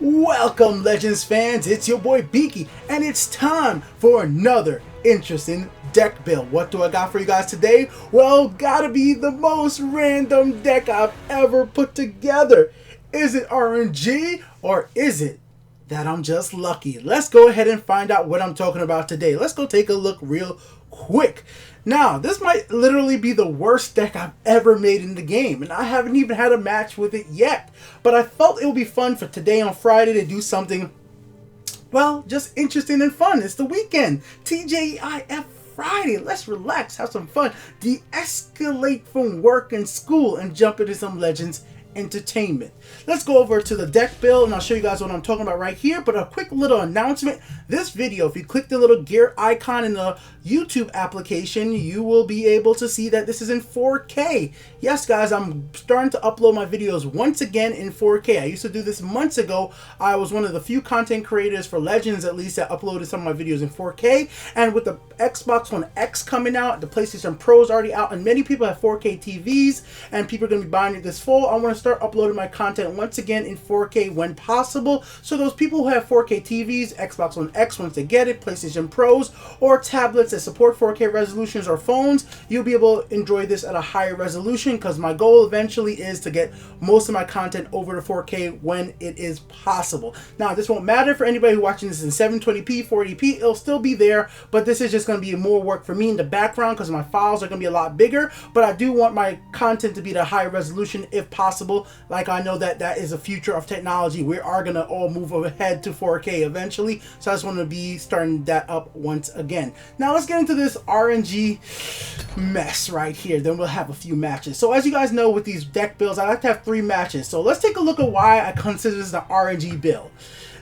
Welcome, Legends fans, it's your boy Beaky, and it's time for another interesting deck build. What do I got for you guys today? Well, gotta be the most random deck I've ever put together. Is it RNG, or is it that I'm just lucky? Let's go ahead and find out what I'm talking about today. Let's go take a look real quick. Now, this might literally be the worst deck I've ever made in the game, and I haven't even had a match with it yet. But I felt it would be fun for today on Friday to do something, well, just interesting and fun. It's the weekend. TGIF Friday. Let's relax, have some fun, de-escalate from work and school, and jump into some Legends entertainment. Let's go over to the deck build and I'll show you guys what I'm talking about right here. But a quick little announcement: this video, if you click the little gear icon in the YouTube application, you will be able to see that this is in 4K. Yes guys, I'm starting to upload my videos once again in 4K. I used to do this months ago. I was one of the few content creators for Legends, at least, that uploaded some of my videos in 4K. And with the Xbox One X coming out, the PlayStation Pro is already out, and many people have 4K TVs, and people are going to be buying it this fall. I want to start uploading my content once again in 4K when possible. So those people who have 4K TVs, Xbox One X once they get it, PlayStation Pros, or tablets that support 4K resolutions, or phones, you'll be able to enjoy this at a higher resolution, because my goal eventually is to get most of my content over to 4K when it is possible. Now, this won't matter for anybody who's watching this in 720p, 480p. It'll still be there, but this is just going to be more work for me in the background because my files are going to be a lot bigger. But I do want my content to be the higher resolution if possible. Like, I know that that is a future of technology. We are going to all move ahead to 4K eventually. So I just want to be starting that up once again. Now let's get into this RNG mess right here. Then we'll have a few matches. So as you guys know, with these deck builds, I like to have 3 matches. So let's take a look at why I consider this an RNG build.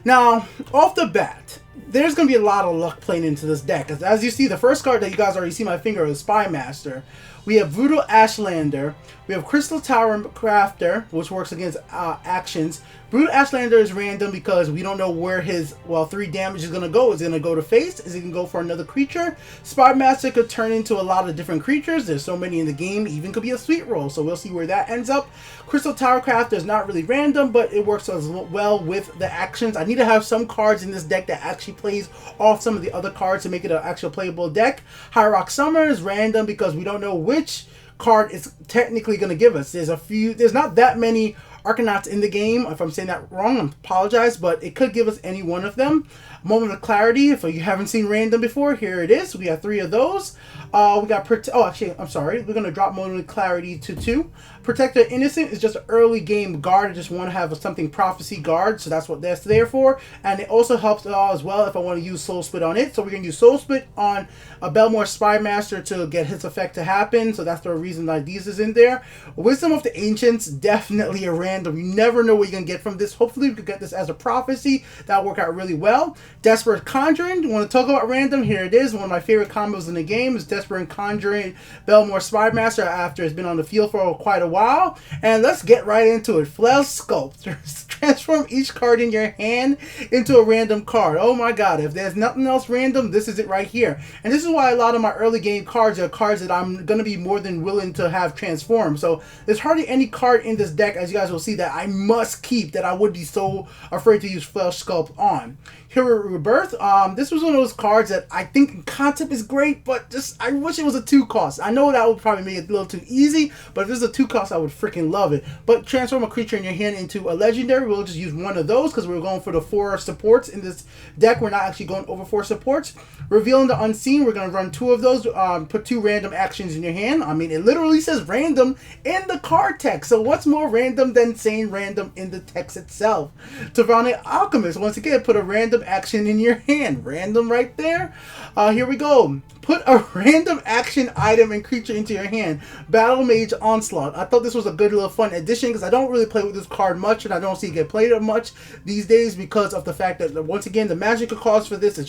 Now, off the bat, there's going to be a lot of luck playing into this deck. As you see, the first card that you guys already see my finger is Spy Master. We have Voodoo Ashlander. We have Crystal Tower Crafter, which works against actions. Voodoo Ashlander is random because we don't know where his, 3 damage is going to go. Is it going to go to face? Is it going to go for another creature? Spy Master could turn into a lot of different creatures. There's so many in the game. Even could be a sweet roll, so we'll see where that ends up. Crystal Tower Crafter is not really random, but it works as well with the actions. I need to have some cards in this deck that actually plays off some of the other cards to make it an actual playable deck. High Rock Summer is random because we don't know which card it's technically going to give us. There's not that many Arcanauts in the game. If I'm saying that wrong, I apologize, but it could give us any one of them. Moment of Clarity, if you haven't seen random before, here it is. We have 3 of those. We got I'm sorry, we're going to drop Moment of Clarity to 2. Protector Innocent is just an early game guard. I just want to have something Prophecy guard, so that's what that's there for. And it also helps as well if I want to use Soul Split on it. So we're going to use Soul Split on a Belmore Spy Master to get his effect to happen. So that's the reason that these is in there. Wisdom of the Ancients, definitely a random. You never know what you're going to get from this. Hopefully we could get this as a Prophecy. That'll work out really well. Desperate Conjuring, you want to talk about random? Here it is. One of my favorite combos in the game is Desperate Conjuring Belmore Spy Master after it's been on the field for quite a while. And let's get right into it. Flesh Sculpt. Transform each card in your hand into a random card. Oh my god, if there's nothing else random, this is it right here. And this is why a lot of my early game cards are cards that I'm going to be more than willing to have transform. So there's hardly any card in this deck, as you guys will see, that I must keep, that I would be so afraid to use Flesh Sculpt on. Hero Rebirth, this was one of those cards that I think in concept is great, but just I wish it was a 2 cost. I know that would probably make it a little too easy, but if this is a 2 cost, I would freaking love it. But transform a creature in your hand into a legendary. We'll just use one of those because we're going for the 4 supports in this deck. We're not actually going over 4 supports. Revealing the Unseen, we're going to run 2 of those. Put 2 random actions in your hand. I mean, it literally says random in the card text. So what's more random than saying random in the text itself? Tyrannic Alchemist, once again, put a random action in your hand. Random right there. Here we go. Put a random action item and creature into your hand. Battle Mage Onslaught. I thought this was a good little fun addition because I don't really play with this card much, and I don't see it get played much these days because of the fact that, once again, the magical cost for this is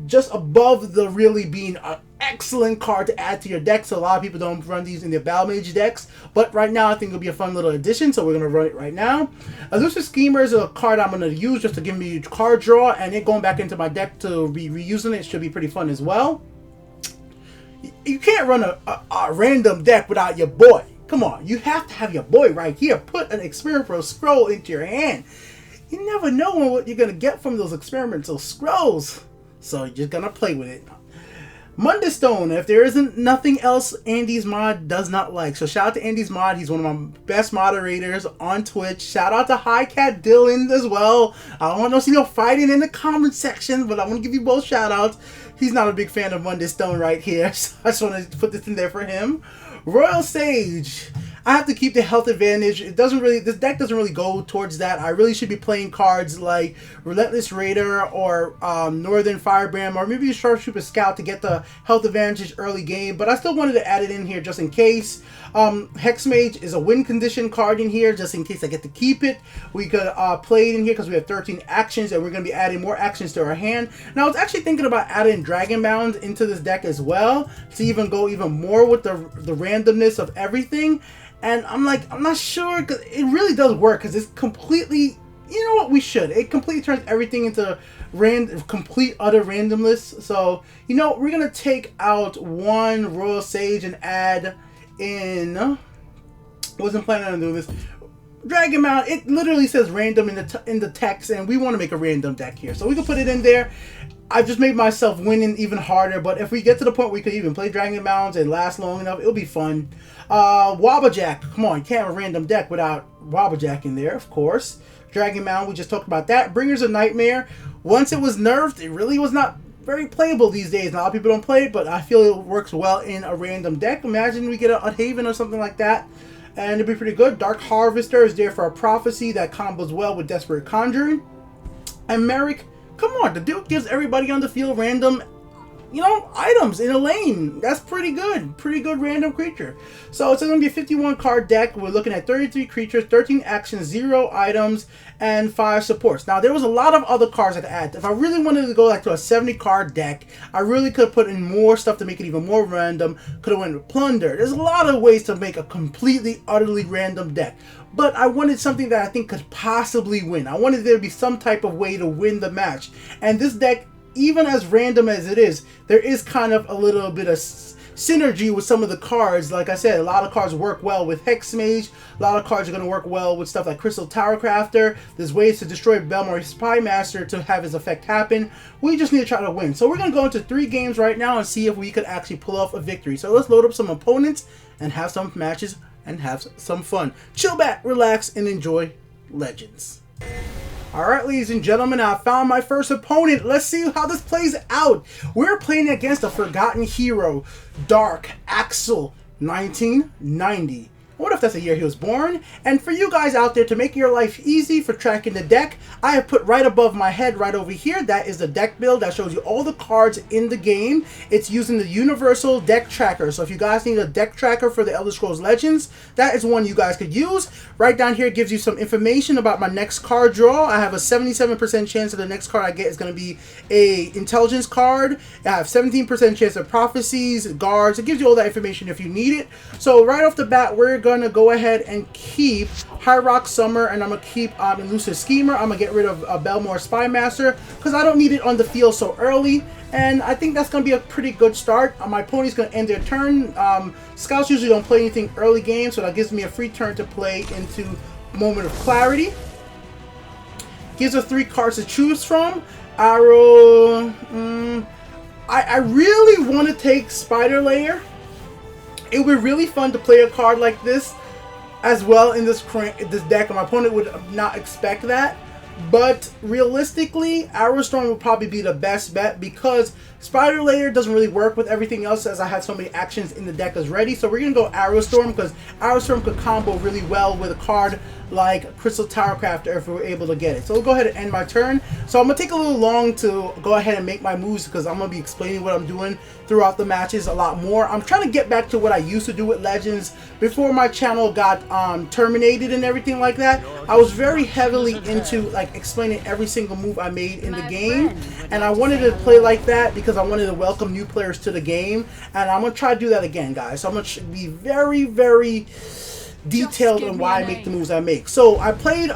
just above the really being an excellent card to add to your deck. So a lot of people don't run these in their Battle Mage decks, but right now I think it'll be a fun little addition, so we're going to run it right now. Elusive Schemer is a card I'm going to use just to give me card draw, and it going back into my deck to be reusing it should be pretty fun as well. You can't run a random deck without your boy. Come on, you have to have your boy right here. Put an Experimental Scroll into your hand. you never know what you're gonna get from those experimental scrolls. So you're just gonna play with it. Monday Stone, if there isn't nothing else Andy's mod does not like. So shout out to Andy's mod. He's one of my best moderators on Twitch. Shout out to High Cat Dylan as well. I don't want to see no fighting in the comment section, but I want to give you both shout outs. He's not a big fan of Monday Stone right here, so I just want to put this in there for him. Royal Sage. I have to keep the health advantage. This deck doesn't really go towards that. I really should be playing cards like Relentless Raider or Northern Firebrand, or maybe a Sharpshooter Scout to get the health advantage early game, but I still wanted to add it in here just in case. Hexmage is a win condition card in here just in case I get to keep it. We could play it in here because we have 13 actions and we're going to be adding more actions to our hand. Now I was actually thinking about adding Dragon Bound into this deck as well to even go even more with the randomness of everything. And I'm not sure, because it really does work, because it's completely, you know what, we should. It completely turns everything into complete utter randomness. So, you know, we're going to take out one Royal Sage and add in, wasn't planning on doing this, Dragon Mount. It literally says random in the text, and we want to make a random deck here. So we can put it in there. I've just made myself winning even harder, but if we get to the point where we could even play Dragon Mounds and last long enough, it'll be fun. Wabbajack, come on, you can't have a random deck without Wabbajack in there, of course. Dragon Mound, we just talked about that. Bringers of Nightmare, once it was nerfed, it really was not very playable these days. A lot of people don't play it, but I feel it works well in a random deck. Imagine we get a Haven or something like that, and it'd be pretty good. Dark Harvester is there for a prophecy that combos well with Desperate Conjuring. And Merrick, come on, the dude gives everybody on the field random, you know, items in a lane. That's pretty good. Pretty good random creature. So it's going to be a 51 card deck. We're looking at 33 creatures, 13 actions, 0 items, and 5 supports. Now, there was a lot of other cards I could add. If I really wanted to go like to a 70 card deck, I really could have put in more stuff to make it even more random. Could have went with Plunder. There's a lot of ways to make a completely, utterly random deck. But I wanted something that I think could possibly win. I wanted there to be some type of way to win the match. And this deck, even as random as it is, there is kind of a little bit of synergy with some of the cards. Like I said, a lot of cards work well with Hexmage. A lot of cards are going to work well with stuff like Crystal Tower Crafter. There's ways to destroy Belmore Spy Master to have his effect happen. We just need to try to win. So we're going to go into 3 games right now and see if we could actually pull off a victory. So let's load up some opponents and have some matches and have some fun. Chill back, relax, and enjoy Legends. Alright, ladies and gentlemen, I found my first opponent. Let's see how this plays out. We're playing against a forgotten hero, Dark Axel, 1990. I wonder if that's the year he was born. And for you guys out there, to make your life easy for tracking the deck, I have put right above my head right over here, that is the deck build that shows you all the cards in the game. It's using the universal deck tracker. So if you guys need a deck tracker for the Elder Scrolls Legends, that is one you guys could use. Right down here, it gives you some information about my next card draw. I have a 77% chance that the next card I get is going to be a intelligence card. I have 17% chance of prophecies, guards. It gives you all that information if you need it. So right off the bat, we're going to go ahead and keep High Rock Summer, and I'm going to keep Elusive Schemer. I'm going to get rid of Belmore Spy Master because I don't need it on the field so early, and I think that's going to be a pretty good start. My pony's going to end their turn. Scouts usually don't play anything early game, so that gives me a free turn to play into Moment of Clarity. Gives us 3 cards to choose from. Arrow, I really want to take Spider Layer. It would be really fun to play a card like this as well in this deck, and my opponent would not expect that. But realistically, Arrowstorm would probably be the best bet because Spider Layer doesn't really work with everything else, as I have so many actions in the deck as ready. So we're going to go Arrowstorm because Arrowstorm could combo really well with a card like Crystal Tower Crafter if we were able to get it. So we'll go ahead and end my turn. So I'm going to take a little long to go ahead and make my moves because I'm going to be explaining what I'm doing throughout the matches a lot more. I'm trying to get back to what I used to do with Legends before my channel got terminated and everything like that. I was very heavily into like explaining every single move I made in the game, and I wanted to play like that because I wanted to welcome new players to the game, and I'm going to try to do that again, guys. So I'm going to be very, very detailed on why I make the moves I make. So I played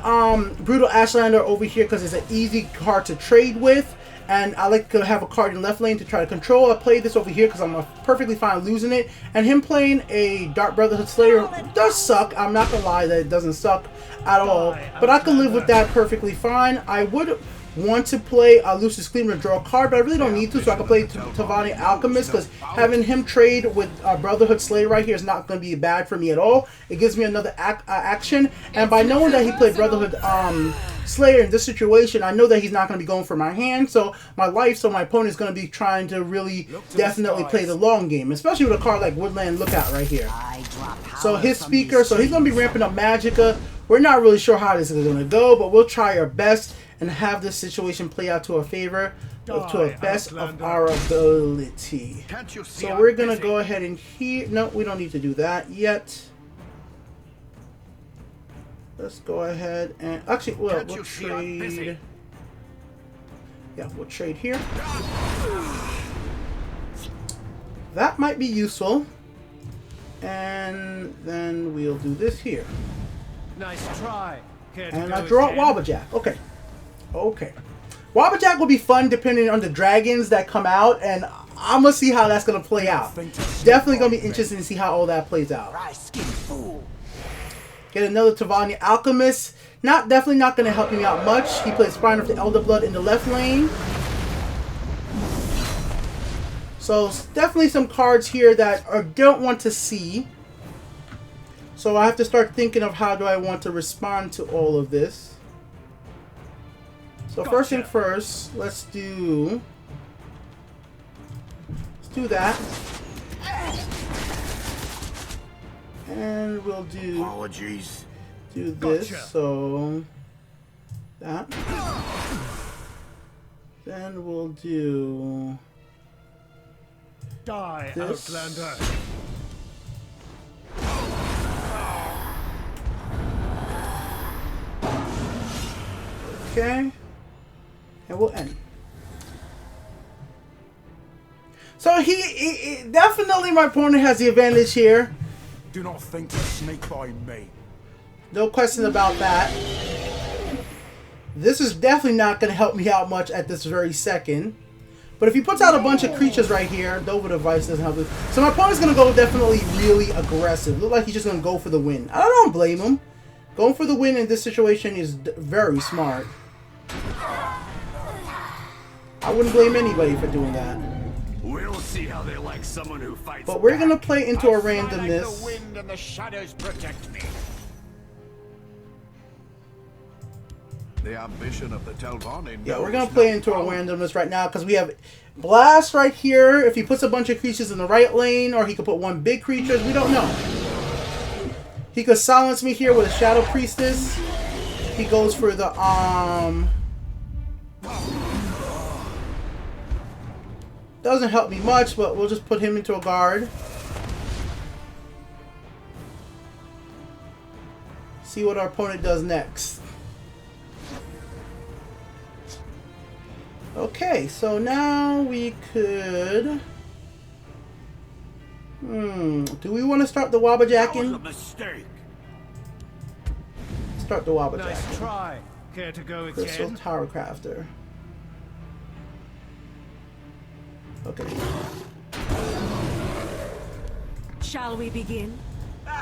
Brutal Ashlander over here because it's an easy card to trade with, and I like to have a card in left lane to try to control. I play this over here because I'm perfectly fine losing it. And him playing a Dark Brotherhood Slayer does suck. I'm not gonna lie that it doesn't suck at all, but I can live with that perfectly fine. I would want to play Lucius Cleaver to draw a card, but I really don't need to, so I can play Tavani Alchemist, because having him trade with Brotherhood Slayer right here is not going to be bad for me at all. It gives me another action, and by knowing that he played Brotherhood Slayer in this situation, I know that he's not going to be going for my hand, so my opponent is going to be trying to really definitely play the long game, especially with a card like Woodland Lookout right here. So his speaker, so he's going to be ramping up Magicka. We're not really sure how this is going to go, but we'll try our best and have this situation play out to our favor, to the best of our ability. So we're going to go ahead and here. No, we don't need to do that yet. Let's go ahead and actually, well, we'll trade. Yeah, we'll trade here. That might be useful. And then we'll do this here. Nice try. And I draw wabbajack. Okay. Okay. Wabbajack will be fun depending on the dragons that come out, and I'm going to see how that's going to play out. Definitely going to be interesting to see how all that plays out. Get another Tavani Alchemist. Definitely not going to help me out much. He plays Spine of the Elder Blood in the left lane. So definitely some cards here that I don't want to see. So I have to start thinking of how do I want to respond to all of this. So first thing first, let's do that. And we'll do this, so that. Then we'll do Die, this. Outlander. Okay. And we'll end. So he definitely, my opponent has the advantage here. Do not think to sneak by me. No question about that. This is definitely not going to help me out much at this very second. But if he puts out a bunch of creatures right here, Dover Device doesn't help it. So my opponent's going to go definitely really aggressive. Look like he's just going to go for the win. I don't blame him. Going for the win in this situation is very smart. I wouldn't blame anybody for doing that. We'll see how they like someone who fights. But we're gonna play into a randomness. The wind and the shadows protect me. The ambition of the Telvanni. Yeah, we're gonna play into a randomness right now because we have Blast right here. If he puts a bunch of creatures in the right lane, or he could put one big creature, we don't know. He could silence me here with a Shadow Priestess. He goes for the doesn't help me much, but we'll just put him into a guard. See what our opponent does next. Okay, so now we could... do we want to start the wabajacking? Start the wabajacking. Nice try. Care to go Crystal again? Tower Crafter. Okay. Shall we begin? A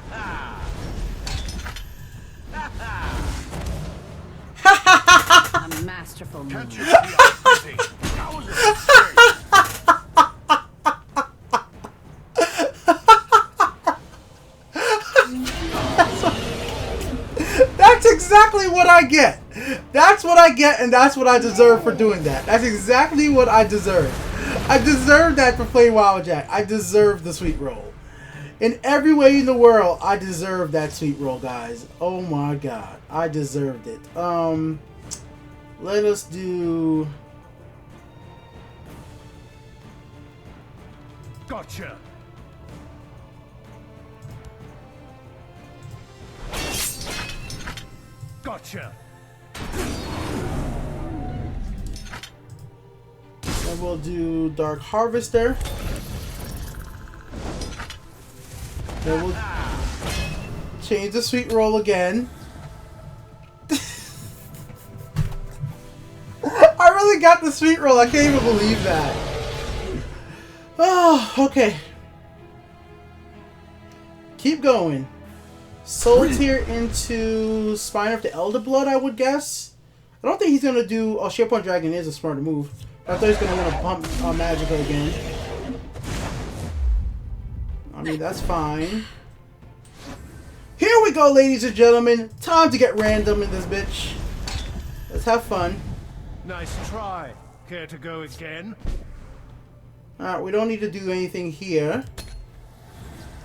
masterful move. That's exactly what I get. That's what I get, and that's what I deserve for doing that. That's exactly what I deserve. I deserve that for playing Wabbajack. I deserve the sweet roll. In every way in the world, I deserve that sweet roll, guys. Oh my god. I deserved it. Let us do... Gotcha. Gotcha. And we'll do Dark Harvester. Then we'll change the sweet roll again. I finally got the sweet roll. I can't even believe that. Oh, okay. Keep going. Soul Tear into Spine of the Elder Blood, I would guess. I don't think he's going to do... Oh, SharePoint Dragon is a smarter move. I thought he was going to want to pump Magica again. I mean, that's fine. Here we go, ladies and gentlemen. Time to get random in this bitch. Let's have fun. Nice try. Care to go again? Alright, we don't need to do anything here.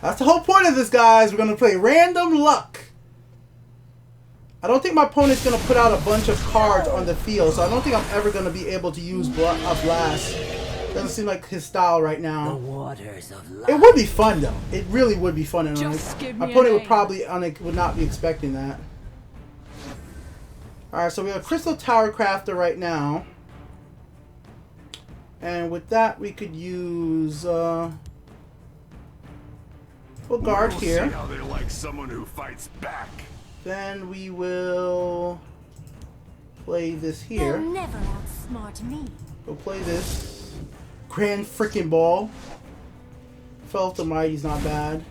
That's the whole point of this, guys. We're going to play random luck. I don't think my opponent's going to put out a bunch of cards on the field, so I don't think I'm ever going to be able to use a Blast. Doesn't seem like his style right now. The waters of life. It would be fun, though. It really would be fun. And my opponent would probably would not be expecting that. Alright, so we have Crystal Tower Crafter right now. And with that, we could use... we'll guard here. See how they like someone who fights back. Then we will play this here. They'll never outsmart me. We'll play this. Grand freaking ball. Fell to Mighty's not bad.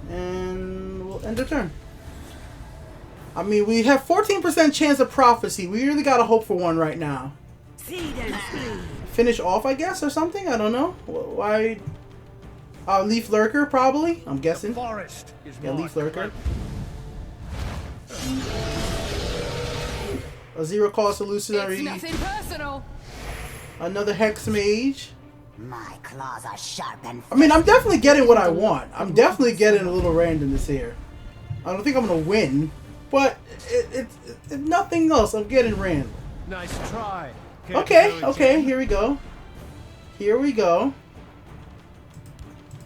And we'll end the turn. I mean, we have 14% chance of prophecy. We really gotta hope for one right now. Finish off, I guess, or something? I don't know. Why? Leaf Lurker, probably. I'm guessing. Forest is Yeah, Leaf Lurker. A zero cost illusionary. It's nothing personal. Another Hex Mage. My claws are sharp and... I mean, I'm definitely getting what I want. I'm definitely getting a little randomness here. I don't think I'm gonna win, but if nothing else, I'm getting random. Nice try. Care to Okay, go okay, again? here we go. Here we go.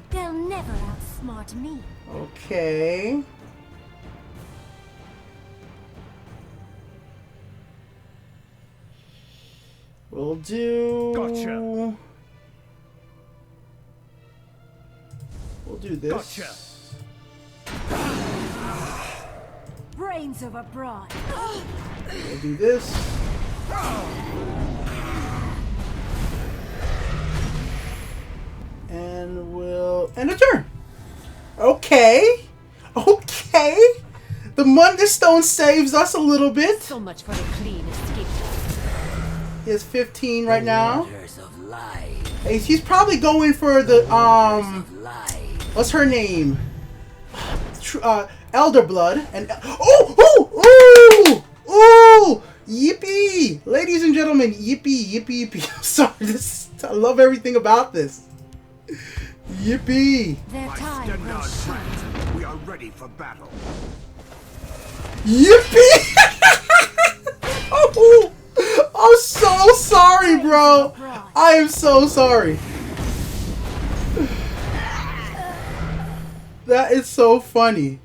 They'll never outsmart me. Okay. We'll do... Gotcha. We'll do this. Gotcha. Brains of a bride. We'll do this. And we'll end a turn. Okay. Okay. The Munder Stone saves us a little bit. So much for the clean escape. He has 15 right now. Waters of life. He's probably going for the Of life. what's her name? Elder Blood and oh yippee, ladies and gentlemen, yippee. I'm sorry, I love everything about this. Yippee. Their My time standard will shine. friend, we are ready for battle. Yippee. Oh, I'm so sorry, bro. I am so sorry. That is so funny.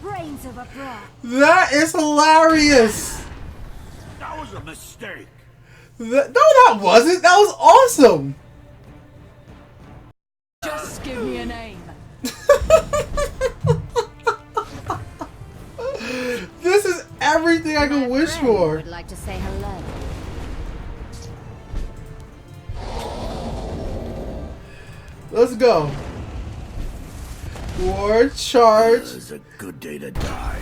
Brains of a bride. That is hilarious. That was a mistake. No, that wasn't. That was awesome. Just give me a name. This is everything I could wish for. Would like to say hello. Let's go. War charge. It's a good day to die.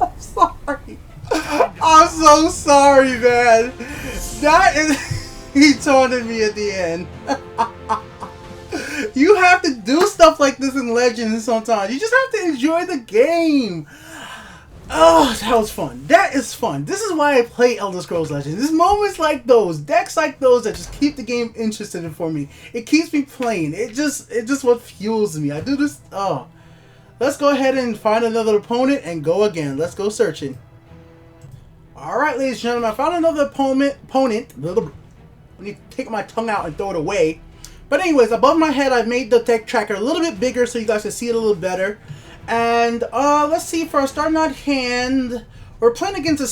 I'm sorry. I'm so sorry, man. That is. He taunted me at the end. You have to do stuff like this in Legends sometimes. You just have to enjoy the game. Oh, that was fun. That is fun. This is why I play Elder Scrolls Legends. There's moments like those, decks like those that just keep the game interested for me. It keeps me playing. It just what fuels me. I do this. Oh, let's go ahead and find another opponent and go again. Let's go searching. All right, ladies and gentlemen, I found another opponent. I need to take my tongue out and throw it away. But anyways, above my head, I've made the deck tracker a little bit bigger so you guys can see it a little better. And let's see, for our starting out hand, we're playing against a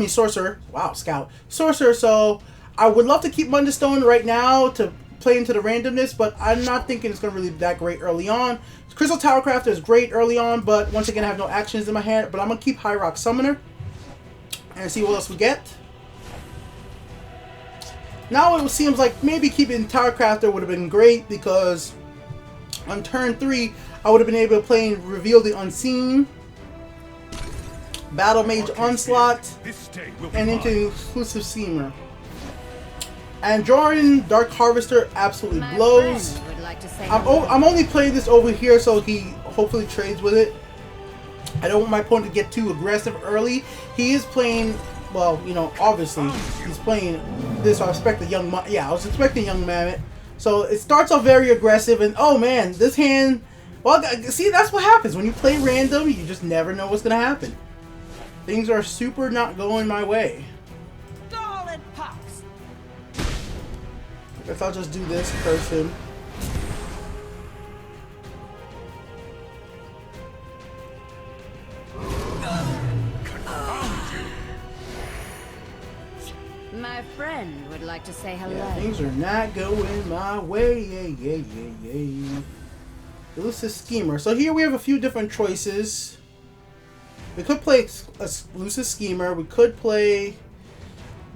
sorcerer. Wow, scout. Sorcerer, so I would love to keep Munder Stone right now to play into the randomness, but I'm not thinking it's going to really be that great early on. Crystal Tower Crafter is great early on, but once again, I have no actions in my hand. But I'm going to keep High Rock Summoner and see what else we get. Now it seems like maybe keeping Tower Crafter would have been great, because on turn 3, I would have been able to play and reveal the Unseen, Battle Mage Onslaught, and into Exclusive Seamer. And drawing Dark Harvester absolutely blows. I'm only playing this over here so he hopefully trades with it. I don't want my opponent to get too aggressive early. He is playing, well, you know, obviously he's playing this. So I expect a young, I was expecting young Mammoth. So it starts off very aggressive, and oh man, this hand. Well, see, that's what happens when you play random. You just never know what's gonna happen. Things are super not going my way. Darling pox. I guess I'll just do this, curse him. My friend would like to say hello. Yeah, things are not going my way. Elusive Schemer. So here we have a few different choices. We could play Elusive Schemer. We could play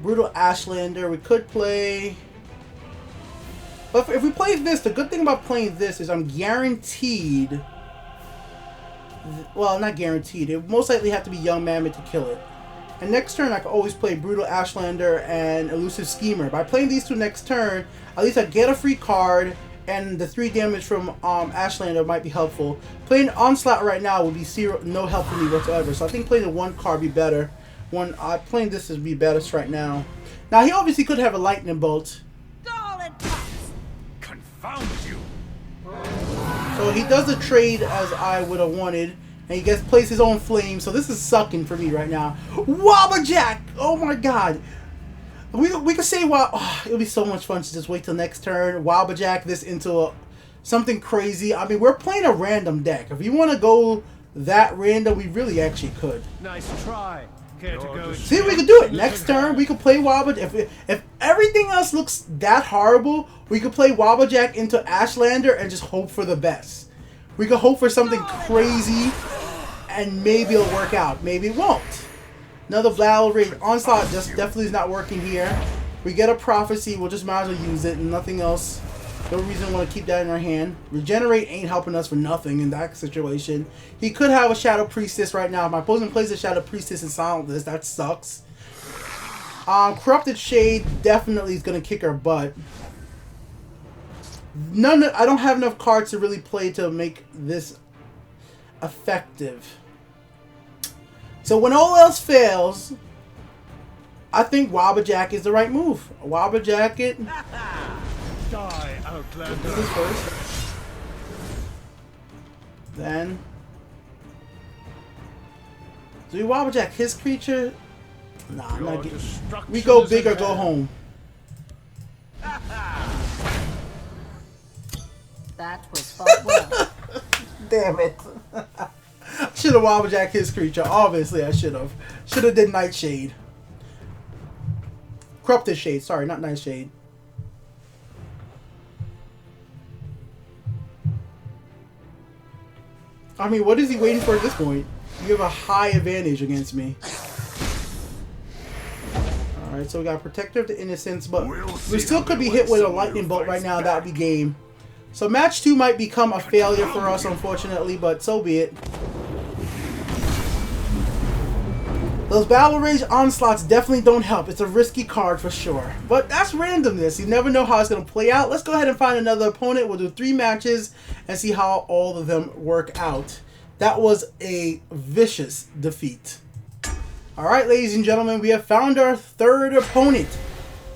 Brutal Ashlander. We could play... But if we play this, the good thing about playing this is I'm guaranteed... Well, not guaranteed. It would most likely have to be Young Mammoth to kill it. And next turn, I can always play Brutal Ashlander and Elusive Schemer. By playing these two next turn, at least I get a free card, and the 3 damage from Ashlander might be helpful. Playing Onslaught right now would be no help for me whatsoever. So I think playing the 1 card would be better. Playing this would be better right now. Now, he obviously could have a Lightning Bolt. Confound you! So he does the trade as I would have wanted. And he plays his own flame, so this is sucking for me right now. Wabbajack! Oh my god. We could say, it would be so much fun to just wait till next turn, Wabbajack this into something crazy. I mean, we're playing a random deck. If you want to go that random, we really actually could. Nice try. Care to go? See, we could do it. Next turn, we could play Wabbajack. If everything else looks that horrible, we could play Wabbajack into Ashlander and just hope for the best. We could hope for something crazy, and maybe it'll work out. Maybe it won't. Another Battle Rage Onslaught just definitely is not working here. We get a Prophecy. We'll just might as well use it and nothing else. No reason to want to keep that in our hand. Regenerate ain't helping us for nothing in that situation. He could have a Shadow Priestess right now. If my opponent plays a Shadow Priestess and silent this, that sucks. Corrupted Shade definitely is going to kick our butt. I don't have enough cards to really play to make this effective. So when all else fails, I think Wabbajack is the right move. Wabbajack it. Die, Outlander. This is first. Then do we Wabbajack his creature? Nah, I'm not getting. We go big or go home. That was fought well. Damn it. Should have Wabbajack his creature. Obviously I should have. Should have did Nightshade. Corrupted Shade. Sorry, not Nightshade. I mean, what is he waiting for at this point? You have a high advantage against me. Alright, so we got Protector of the Innocents, but we still could be hit with a Lightning Bolt right now. That would be game. So match 2 might become a failure for us, unfortunately, but so be it. Those Battle Rage Onslaughts definitely don't help. It's a risky card for sure. But that's randomness. You never know how it's going to play out. Let's go ahead and find another opponent. We'll do 3 matches and see how all of them work out. That was a vicious defeat. Alright, ladies and gentlemen, we have found our 3rd opponent.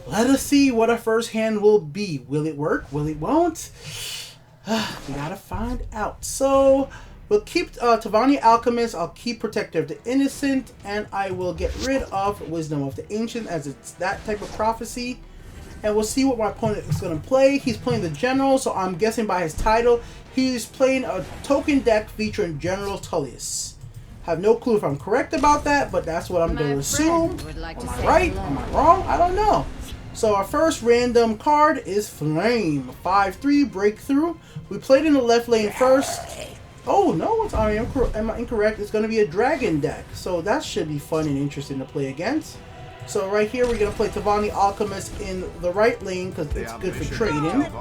Let us see what our first hand will be. Will it work? Will it won't? We gotta find out. So, we'll keep Tavani Alchemist. I'll keep Protector of the Innocent. And I will get rid of Wisdom of the Ancient, as it's that type of prophecy. And we'll see what my opponent is going to play. He's playing the General, so I'm guessing by his title, he's playing a token deck featuring General Tullius. Have no clue if I'm correct about that, but that's what I'm going to assume. Am I right? Am I wrong? I don't know. So our first random card is Flame. 5/3 breakthrough. We played in the left lane first. Oh no, it's am I incorrect? It's going to be a dragon deck. So that should be fun and interesting to play against. So right here we're going to play Tavani Alchemist in the right lane because it's good for trading.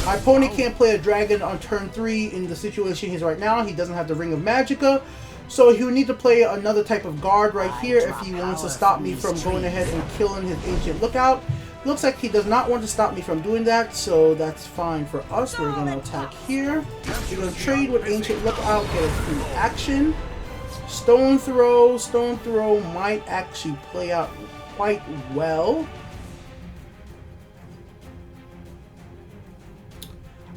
My opponent can't play a dragon on turn 3 in the situation he's right now. He doesn't have the Ring of Magicka. So he would need to play another type of guard right here if he wants to stop me from going ahead and killing his Ancient Lookout. Looks like he does not want to stop me from doing that, so that's fine for us. We're going to attack here. We're going to trade with Ancient Lookout, get a free action. Stone Throw. Stone Throw might actually play out quite well.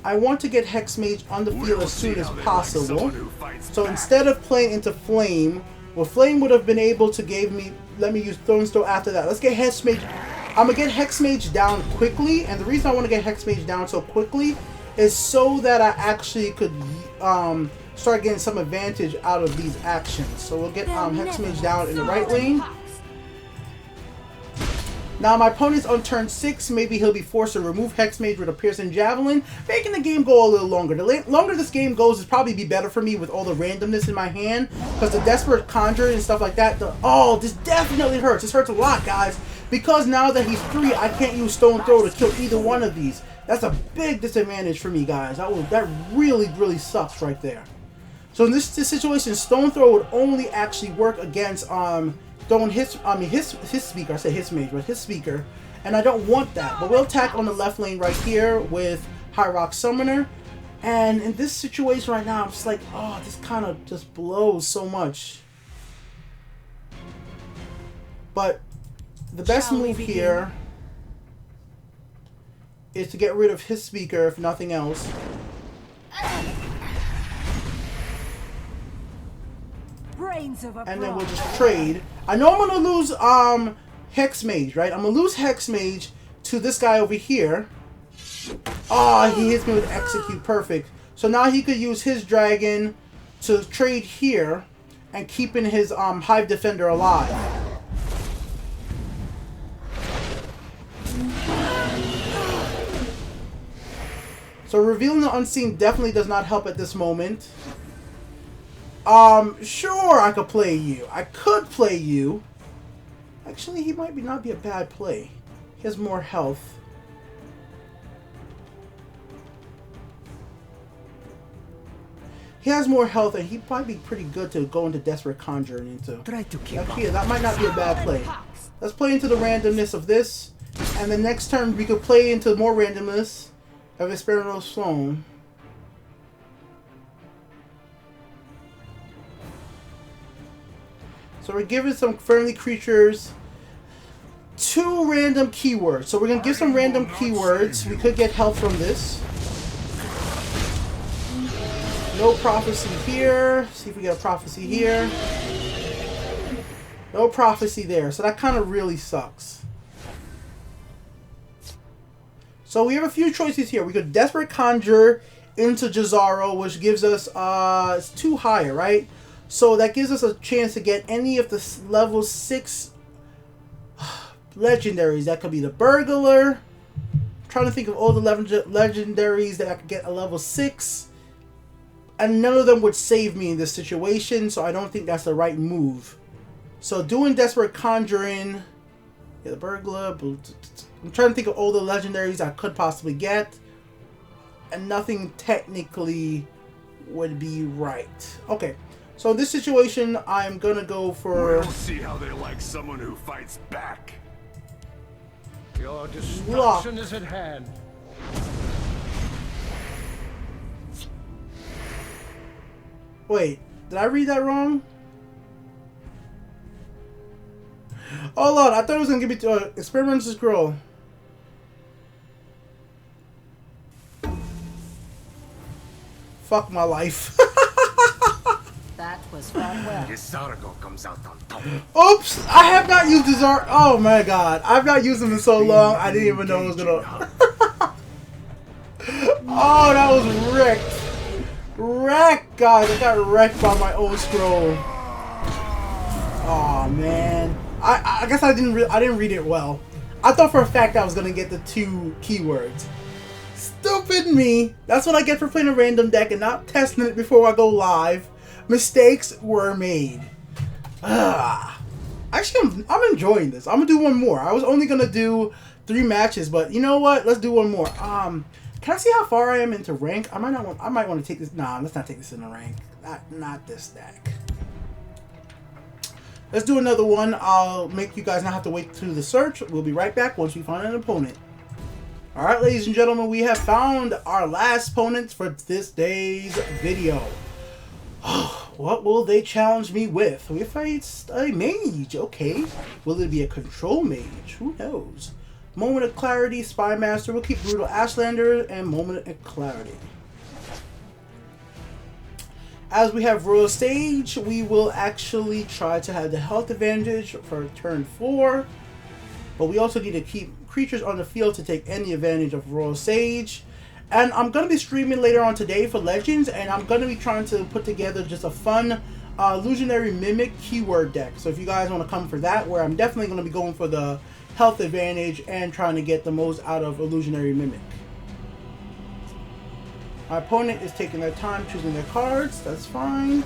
I want to get Hex Mage on the field as soon as possible. So instead of playing into Flame, well, Flame would have been able to let me use Throne's Throw after that. Let's get Hex Mage. I'm going to get Hex Mage down quickly, and the reason I want to get Hex Mage down so quickly is so that I actually could start getting some advantage out of these actions. So we'll get Hex Mage down in the right lane. Now my opponent's on turn 6, maybe he'll be forced to remove Hex Mage with a Piercing Javelin, making the game go a little longer. The longer this game goes, it'll probably be better for me with all the randomness in my hand, because the Desperate Conjure and stuff like that, this definitely hurts. This hurts a lot, guys, because now that he's 3, I can't use Stone Throw to kill either one of these. That's a big disadvantage for me, guys. That really, really sucks right there. So in this situation, Stone Throw would only actually work against his speaker. I said his mage, but his speaker, and I don't want that. But we'll attack on the left lane right here with High Rock Summoner. And in this situation right now, I'm just like, oh, this kind of just blows so much. But the best move here is to get rid of his speaker, if nothing else. And then we'll just trade. I know I'm gonna lose Hex Mage, right? I'm gonna lose Hex Mage to this guy over here. Oh, he hits me with Execute. Perfect. So now he could use his dragon to trade here and keeping his Hive Defender alive. So revealing the Unseen definitely does not help at this moment. Sure, I could play you. I could play you. Actually, he might not be a bad play. He has more health. He has more health, and he'd probably be pretty good to go into Desperate Conjure and into... that might not be a bad play. Let's play into the randomness of this, and the next turn we could play into more randomness of Experimental Sloan. So we're giving some friendly creatures 2 random keywords. So we're going to give some random keywords. We could get health from this. No Prophecy here. See if we get a Prophecy here. No Prophecy there. So that kind of really sucks. So we have a few choices here. We could Desperate Conjure into Jazaro, which gives us, it's 2 higher, right? So that gives us a chance to get any of the level 6 legendaries. That could be the Burglar. I'm trying to think of all the legendaries that I could get a level 6. And none of them would save me in this situation, so I don't think that's the right move. So doing Desperate Conjuring, the Burglar. I'm trying to think of all the legendaries I could possibly get. And nothing technically would be right. Okay. So in this situation, I'm gonna go for... We'll see how they like someone who fights back. Your destruction Block. is at hand. Wait, did I read that wrong? Hold on, I thought it was gonna give me to Experimental Scroll. Fuck my life. That was fought well. Isargo comes out on top. Oops! I have not used Desart. Oh my god. I've not used him in so long, I didn't even know it was gonna... Oh, that was wrecked. Wrecked, guys. I got wrecked by my own scroll. Oh man. I guess I didn't read it well. I thought for a fact I was gonna get the 2 keywords. Stupid me. That's what I get for playing a random deck and not testing it before I go live. Mistakes were made. Actually, I'm enjoying this. I'm gonna do one more. I was only gonna do 3 matches, but you know what? Let's do one more. Can I see how far I am into rank? I might want to take this. Nah, let's not take this into rank. Not this deck. Let's do another one. I'll make you guys not have to wait through the search. We'll be right back once we find an opponent. Alright, ladies and gentlemen, we have found our last opponents for this day's video. What will they challenge me with? We face a mage, okay. Will it be a control mage? Who knows? Moment of Clarity, Spy Master. We'll keep Brutal Ashlander and Moment of Clarity. As we have Royal Sage, we will actually try to have the health advantage for turn 4. But we also need to keep creatures on the field to take any advantage of Royal Sage. And I'm going to be streaming later on today for Legends, and I'm going to be trying to put together just a fun Illusionary Mimic keyword deck. So if you guys want to come for that, where I'm definitely going to be going for the health advantage and trying to get the most out of Illusionary Mimic. My opponent is taking their time choosing their cards. That's fine.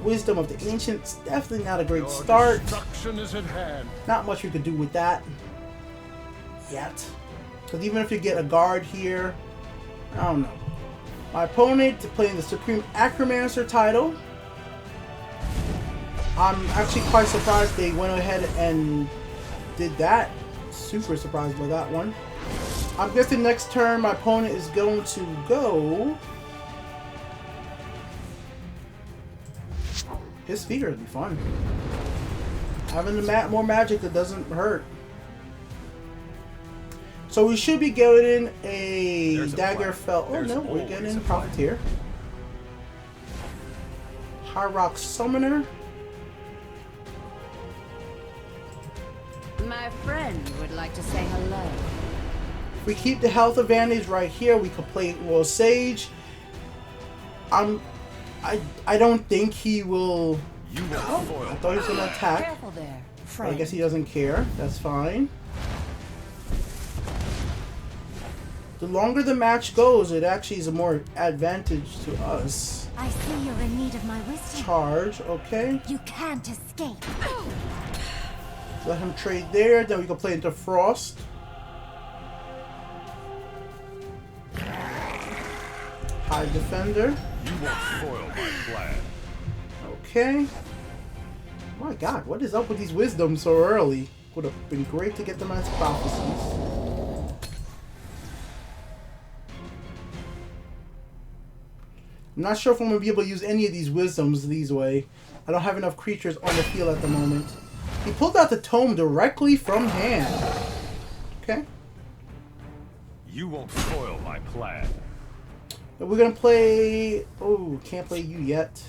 Wisdom of the Ancients, definitely not a great start. Destruction is at hand. Not much we could do with that yet. Because even if you get a guard here, I don't know. My opponent playing the Supreme Acromancer title. I'm actually quite surprised they went ahead and did that. Super surprised by that one. I'm guessing next turn my opponent is going to go his Sphere would be fun. Having the more magic that doesn't hurt. So we should be getting a Dagger Fell. Oh no, we're getting a Profiteer. High Rock Summoner. My friend would like to say hello. If we keep the health advantage right here, we could play Royal Sage. I don't think he will. Oh, I thought he was gonna attack. Careful there, But I friend. guess he doesn't care. That's fine. The longer the match goes, it actually is a more advantage to us. I see you're in need of my wisdom. Charge, okay. You can't escape. Let him trade there. Then we can play into Frost. High Defender. You won't foil my plan. Okay. My God, what is up with these wisdoms so early? Would have been great to get them as prophecies. I'm not sure if I'm going to be able to use any of these wisdoms these way. I don't have enough creatures on the field at the moment. He pulled out the tome directly from hand. Okay. You won't foil my plan. We're going to play... Oh, can't play you yet.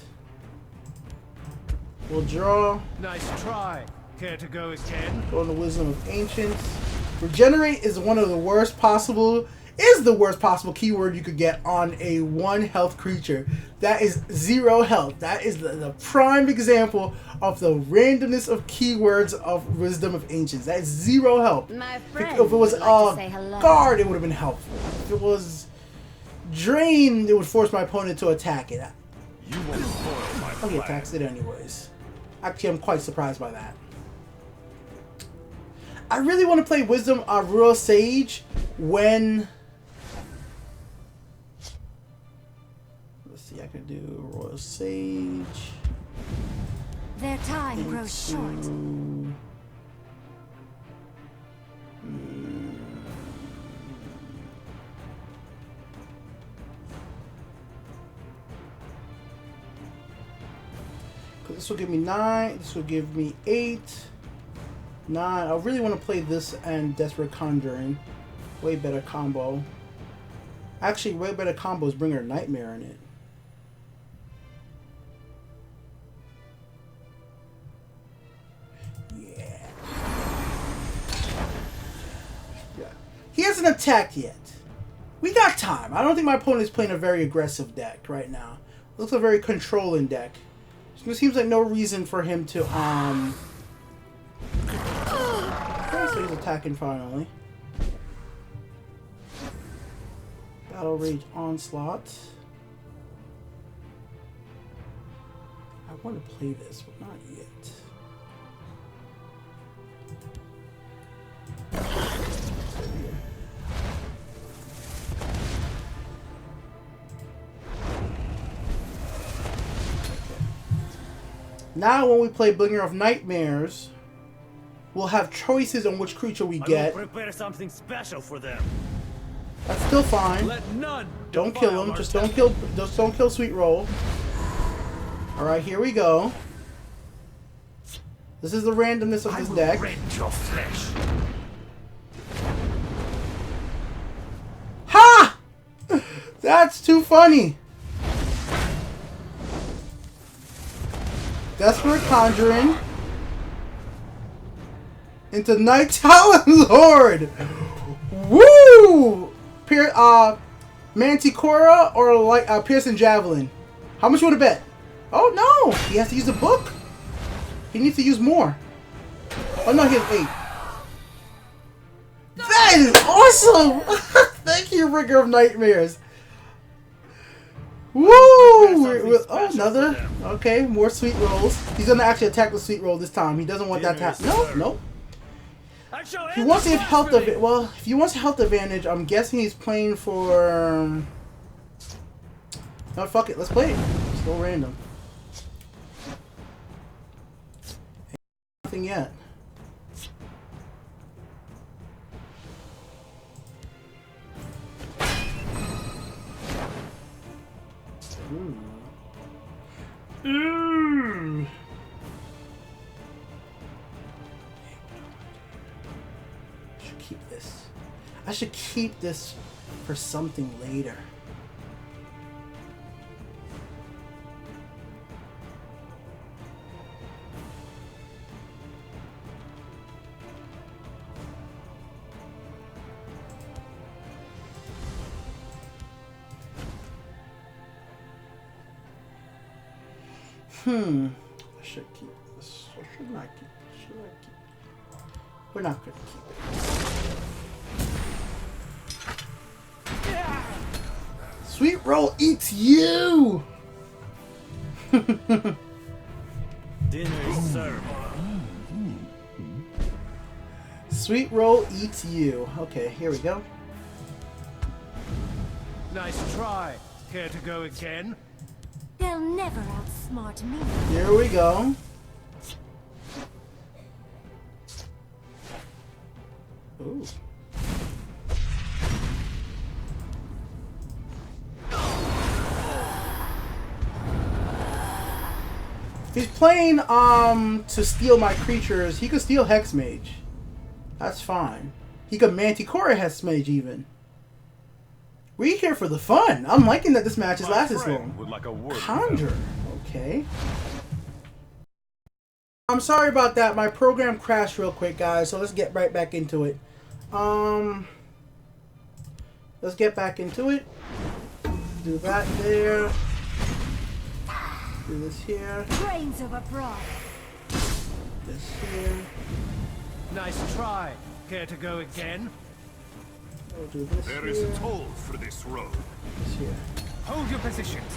We'll draw. Nice try. Care to go again? Go on the Wisdom of Ancients. Regenerate is one of the worst possible... Is the worst possible keyword you could get on a 1 health creature. That is 0 health. That is the prime example of the randomness of keywords of Wisdom of Ancients. That is 0 health. My friend If it was would like to say a hello. guard, it would have been helpful. If it was Drain, it would force my opponent to attack it. You won't foil my Oh, he plan. attacks it anyways. Actually, I'm quite surprised by that. I really want to play Wisdom of Royal Sage when... Let's see, I can do Royal Sage. Their time grows short. Because this will give me 9, this will give me 8, 9. I really want to play this and Desperate Conjuring. Way better combo. Actually, way better combos bring her Nightmare in it. Yeah. He hasn't attacked yet. We got time. I don't think my opponent is playing a very aggressive deck right now. It looks like a very controlling deck. There seems like no reason for him to, Okay, so he's attacking finally. Battle Rage Onslaught. I want to play this, but not yet. Now when we play Bringer of Nightmares, we'll have choices on which creature we get. I will prepare something special for them. That's still fine. Let none Don't kill him. Just don't kill Sweet Roll. Alright, here we go. This is the randomness of this deck. Rend your flesh. Ha! That's too funny. Desperate Conjuring into Night Talon Lord. Woo! Manticora or like Piercing Javelin? How much you want to bet? Oh no! He has to use a book. He needs to use more. Oh no, he has 8. That is awesome! Thank you, Bringer of Nightmares. Woo! Oh, another. Okay, more Sweet Rolls. He's gonna actually attack the Sweet Roll this time. He doesn't want that to happen. No, nope. He wants to have health of it. Well, if he wants a health advantage, I'm guessing he's playing for. No, fuck it. Let's play it. Let's go random. Nothing yet. Ooh. I should keep this. I should keep this for something later. I should keep this. Or should not keep it? Should I keep it? We're not going to keep it. Sweet Roll eats you! Dinner is served. Sweet Roll eats you. Okay, here we go. Nice try. Care to go again? They'll never outsmart me. Here we go. Ooh. If he's playing to steal my creatures, he could steal Hex Mage. That's fine. He could Manticora Hex Mage even. We're here for the fun. I'm liking that this match has lasted this long. Conjure. Okay. I'm sorry about that. My program crashed real quick, guys. So let's get right back into it. Let's get back into it. Do that there. Do this here. Brains of a broth. This here. Nice try. Care to go again? We'll do this There here. is a toll for this road. This here. Hold your positions.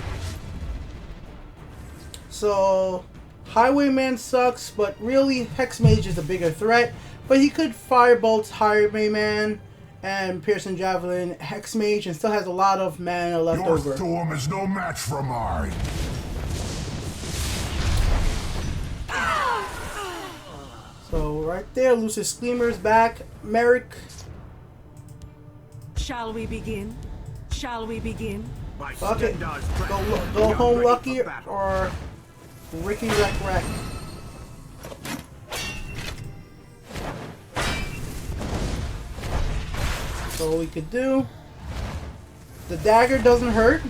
So, Highwayman sucks, but really, Hex Mage is a bigger threat. But he could Firebolt Highwayman and Piercing Javelin Hex Mage and still has a lot of mana left Your over. storm is no match for mine. So, right there, Lucis Screamer's back. Merrick. Shall we begin? Shall we begin? Fuck it. Go home lucky or Ricky Wreck. That's all we could do. The dagger doesn't hurt.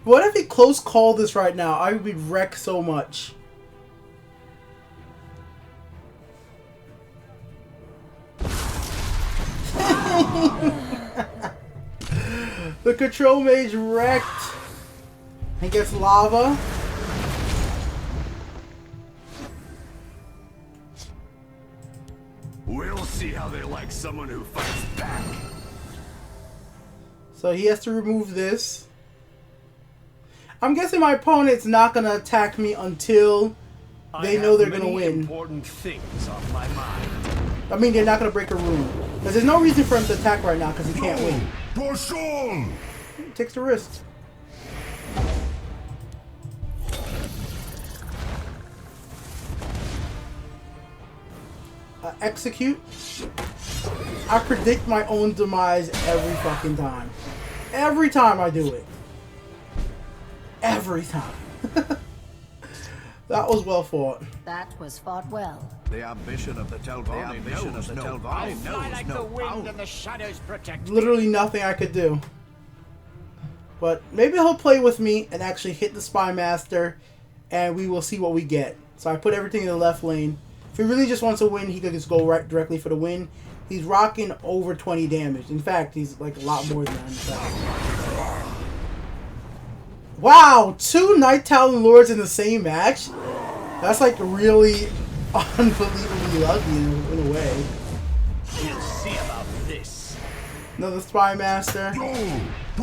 What if he close called this right now? I would be wrecked so much. The Control Mage wrecked. He gets lava. We'll see how they like someone who fights back. So he has to remove this. I'm guessing my opponent's not gonna attack me until they know they're gonna win. Important things on my mind. I mean, they're not gonna break a rune. Because there's no reason for him to attack right now because he can't win. He takes the risk. Execute. I predict my own demise every fucking time. Every time I do it. Every time. That was well fought. That was fought well. The ambition of the Telvan knows no bounds. Like the wind and the shadows protect me. Literally nothing I could do. But maybe he'll play with me and actually hit the Spy Master, and we will see what we get. So I put everything in the left lane. If he really just wants to win, he could just go right directly for the win. He's rocking over 20 damage. In fact, he's like a lot more than that. In fact. Wow, 2 Night Talon Lords in the same match? That's like really unbelievably lucky in a way. We'll see about this. Another Spy Master. That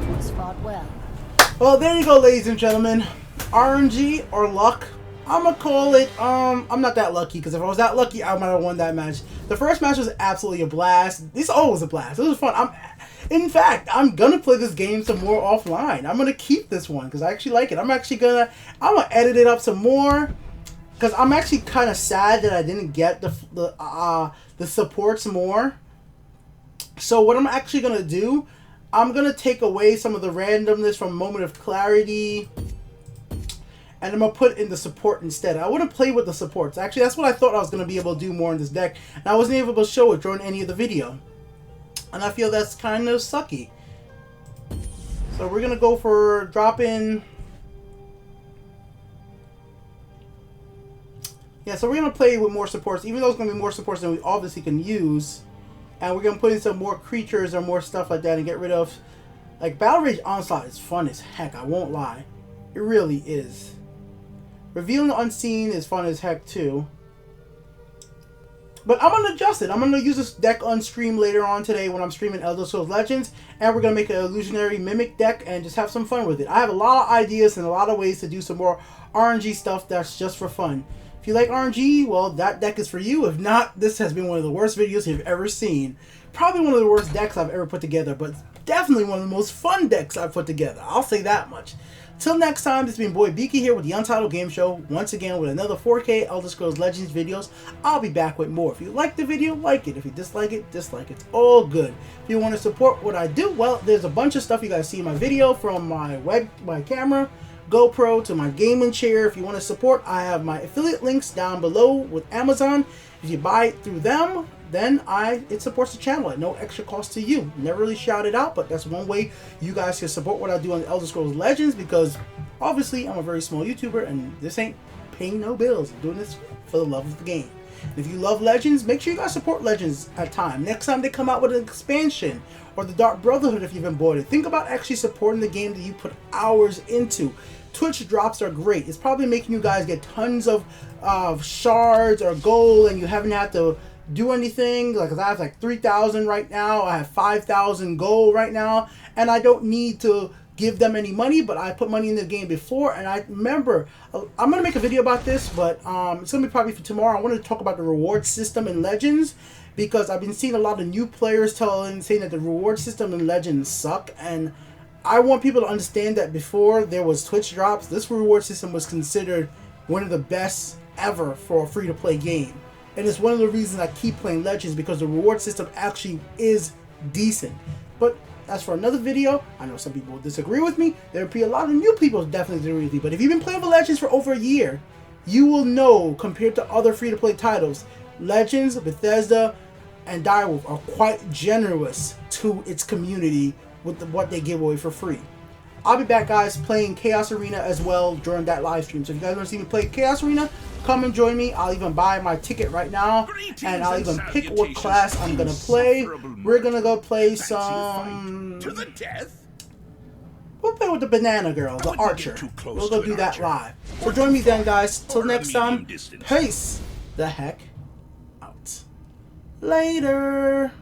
was fought well. Well, there you go, ladies and gentlemen. RNG or luck. I'm gonna call it, I'm not that lucky, because if I was that lucky, I might have won that match. The first match was absolutely a blast. This always a blast. It was fun. In fact, I'm gonna play this game some more offline. I'm gonna keep this one, because I actually like it. I'm gonna edit it up some more, because I'm actually kind of sad that I didn't get the supports more. So what I'm actually gonna do, I'm gonna take away some of the randomness from Moment of Clarity, and I'm going to put in the support instead. I wouldn't play with the supports. Actually, that's what I thought I was going to be able to do more in this deck. And I wasn't able to show it during any of the video. And I feel that's kind of sucky. So we're going to go for drop-in. Yeah, so we're going to play with more supports. Even though it's going to be more supports than we obviously can use. And we're going to put in some more creatures or more stuff like that and get rid of... Like, Battle Rage Onslaught is fun as heck. I won't lie. It really is. Revealing the Unseen is fun as heck too. But I'm going to adjust it. I'm going to use this deck on stream later on today when I'm streaming Elder Scrolls Legends. And we're going to make an illusionary mimic deck and just have some fun with it. I have a lot of ideas and a lot of ways to do some more RNG stuff that's just for fun. If you like RNG, well, that deck is for you. If not, this has been one of the worst videos you've ever seen. Probably one of the worst decks I've ever put together, but definitely one of the most fun decks I've put together. I'll say that much. Till next time, this has been Boy Beaky here with the Untitled Game Show, once again with another 4K Elder Scrolls Legends videos. I'll be back with more. If you like the video, like it. If you dislike it, dislike it. It's all good. If you want to support what I do, well, there's a bunch of stuff you guys see in my video, from my camera, GoPro, to my gaming chair. If you want to support, I have my affiliate links down below with Amazon. If you buy it through them, then it supports the channel at no extra cost to you. Never really shout it out, but that's one way you guys can support what I do on Elder Scrolls Legends, because obviously I'm a very small YouTuber and this ain't paying no bills. I'm doing this for the love of the game. And if you love Legends, make sure you guys support Legends at time. Next time they come out with an expansion, or the Dark Brotherhood if you haven't bought it, think about actually supporting the game that you put hours into. Twitch drops are great. It's probably making you guys get tons of shards or gold, and you haven't had to do anything. Like, I have like 3,000 right now. I have 5,000 gold right now, and I don't need to give them any money, but I put money in the game before. And I remember, I'm gonna make a video about this, but it's gonna be probably for tomorrow. I want to talk about the reward system in Legends, because I've been seeing a lot of new players saying that the reward system in Legends suck, and I want people to understand that before there was Twitch drops, this reward system was considered one of the best ever for a free-to-play game. And it's one of the reasons I keep playing Legends, because the reward system actually is decent. But that's for another video. I know some people will disagree with me. There will be a lot of new people who definitely disagree with me. But if you've been playing for Legends for over a year, you will know, compared to other free-to-play titles, Legends, Bethesda, and Direwolf are quite generous to its community with what they give away for free. I'll be back, guys, playing Chaos Arena as well during that live stream. So if you guys want to see me play Chaos Arena, come and join me. I'll even buy my ticket right now, and I'll even pick what class I'm gonna play. We're gonna go play some... To the death? We'll play with the Banana Girl, the Archer. We'll go do that live. So join me then, guys. Till next time, peace. the heck out. Later.